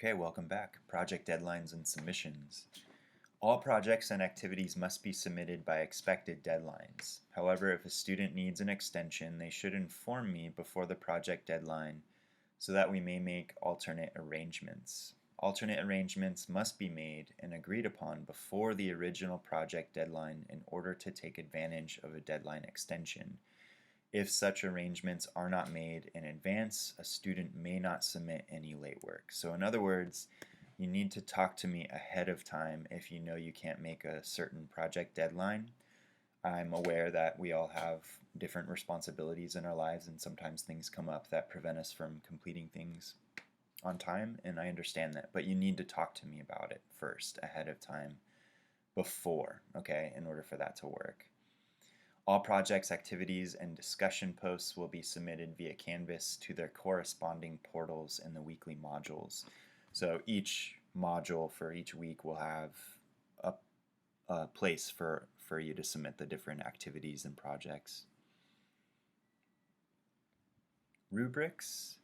Okay, welcome back. Project deadlines and submissions. All projects and activities must be submitted by expected deadlines. However, if a student needs an extension, they should inform me before the project deadline so that we may make alternate arrangements. Alternate arrangements must be made and agreed upon before the original project deadline in order to take advantage of a deadline extension. If such arrangements are not made in advance, a student may not submit any late work. So in other words, you need to talk to me ahead of time if you know you can't make a certain project deadline. I'm aware that we all have different responsibilities in our lives, and sometimes things come up that prevent us from completing things on time, and I understand that. But you need to talk to me about it first, ahead of time, before, okay, in order for that to work. All projects, activities, and discussion posts will be submitted via Canvas to their corresponding portals in the weekly modules. So each module for each week will have a place for you to submit the different activities and projects. Rubrics.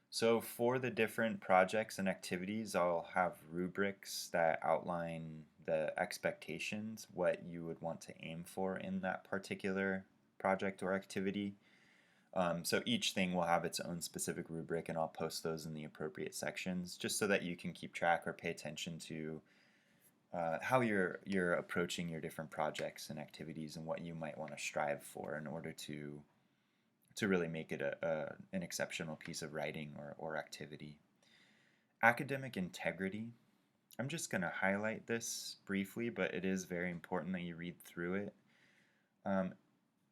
So for the different projects and activities, I'll have rubrics that outline the expectations, what you would want to aim for in that particular project or activity. So each thing will have its own specific rubric, and I'll post those in the appropriate sections just so that you can keep track or pay attention to how you're approaching your different projects and activities and what you might want to strive for in order to really make it an exceptional piece of writing or activity. Academic integrity. I'm just going to highlight this briefly, but it is very important that you read through it.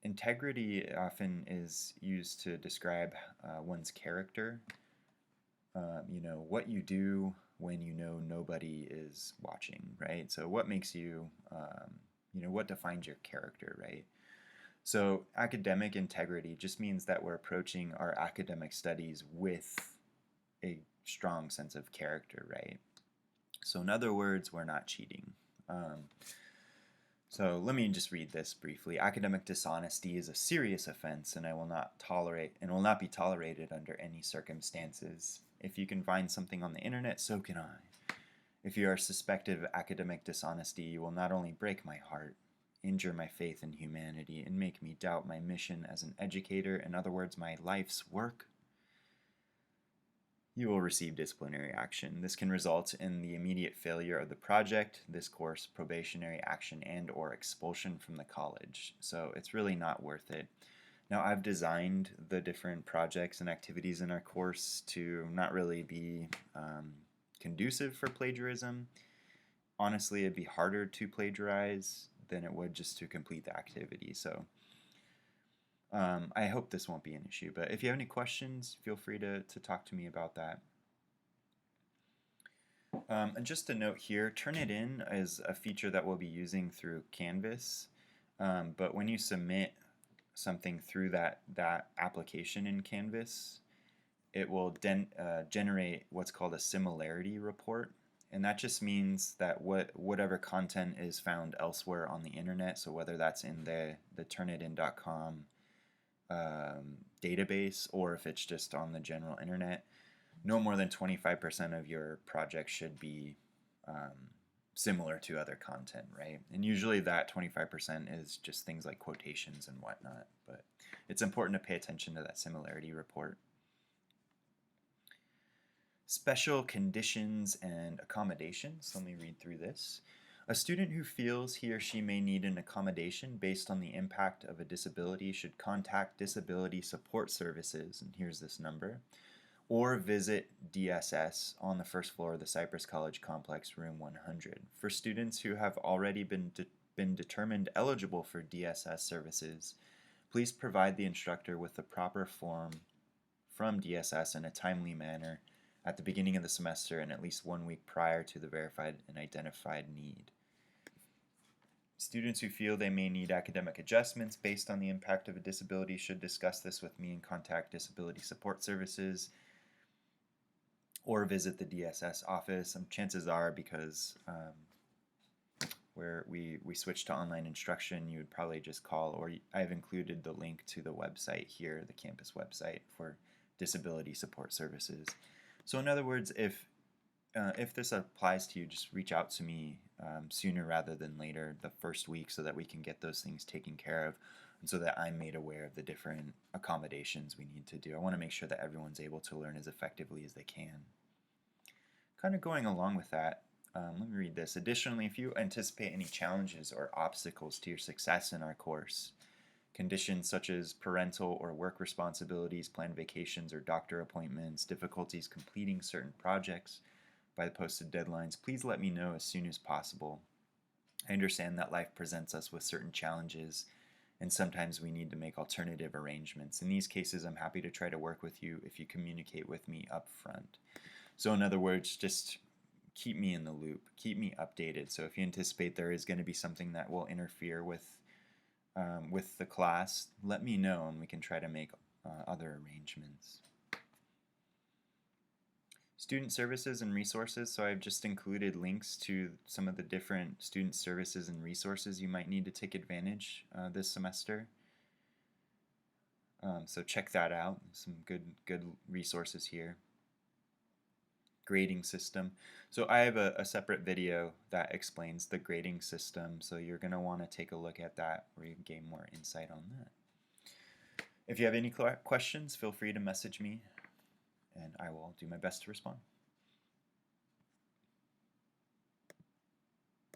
Integrity often is used to describe one's character. What you do when you know nobody is watching, right? So what makes you, what defines your character, right? So academic integrity just means that we're approaching our academic studies with a strong sense of character, right? So in other words, we're not cheating. So let me just read this briefly. Academic dishonesty is a serious offense and will not be tolerated under any circumstances. If you can find something on the internet, so can I. If you are suspected of academic dishonesty, you will not only break my heart, injure my faith in humanity, and make me doubt my mission as an educator, in other words, my life's work. You will receive disciplinary action. This can result in the immediate failure of the project, this course, probationary action, and or expulsion from the college. So it's really not worth it. Now, I've designed the different projects and activities in our course to not really be conducive for plagiarism. Honestly, it'd be harder to plagiarize than it would just to complete the activity. So I hope this won't be an issue, but if you have any questions, feel free to talk to me about that. And just a note here, Turnitin is a feature that we'll be using through Canvas, but when you submit something through that application in Canvas, it will generate what's called a similarity report. And that just means that whatever content is found elsewhere on the internet, so whether that's in the Turnitin.com database or if it's just on the general internet, no more than 25% of your project should be similar to other content, right? And usually that 25% is just things like quotations and whatnot, but it's important to pay attention to that similarity report. Special conditions and accommodations. Let me read through this. A student who feels he or she may need an accommodation based on the impact of a disability should contact Disability Support Services, and here's this number, or visit DSS on the first floor of the Cypress College Complex, room 100. For students who have already been determined eligible for DSS services, please provide the instructor with the proper form from DSS in a timely manner at the beginning of the semester and at least 1 week prior to the verified and identified need. Students who feel they may need academic adjustments based on the impact of a disability should discuss this with me and contact Disability Support Services or visit the DSS office. Chances are, because where we switched to online instruction, you would probably just call, or I've included the link to the website here, the campus website for Disability Support Services. So in other words, if if this applies to you, just reach out to me sooner rather than later, the first week, so that we can get those things taken care of, and so that I'm made aware of the different accommodations we need to do. I want to make sure that everyone's able to learn as effectively as they can. Kind of going along with that, let me read this. Additionally, if you anticipate any challenges or obstacles to your success in our course, conditions such as parental or work responsibilities, planned vacations or doctor appointments, difficulties completing certain projects by the posted deadlines, please let me know as soon as possible. I understand that life presents us with certain challenges, and sometimes we need to make alternative arrangements. In these cases, I'm happy to try to work with you if you communicate with me up front. So in other words, just keep me in the loop, keep me updated. So if you anticipate there is going to be something that will interfere with the class, let me know and we can try to make other arrangements. Student services and resources. So I've just included links to some of the different student services and resources you might need to take advantage this semester. So check that out. Some good resources here. Grading system. So I have a separate video that explains the grading system, so you're going to want to take a look at that where you can gain more insight on that. If you have any questions, feel free to message me and I will do my best to respond.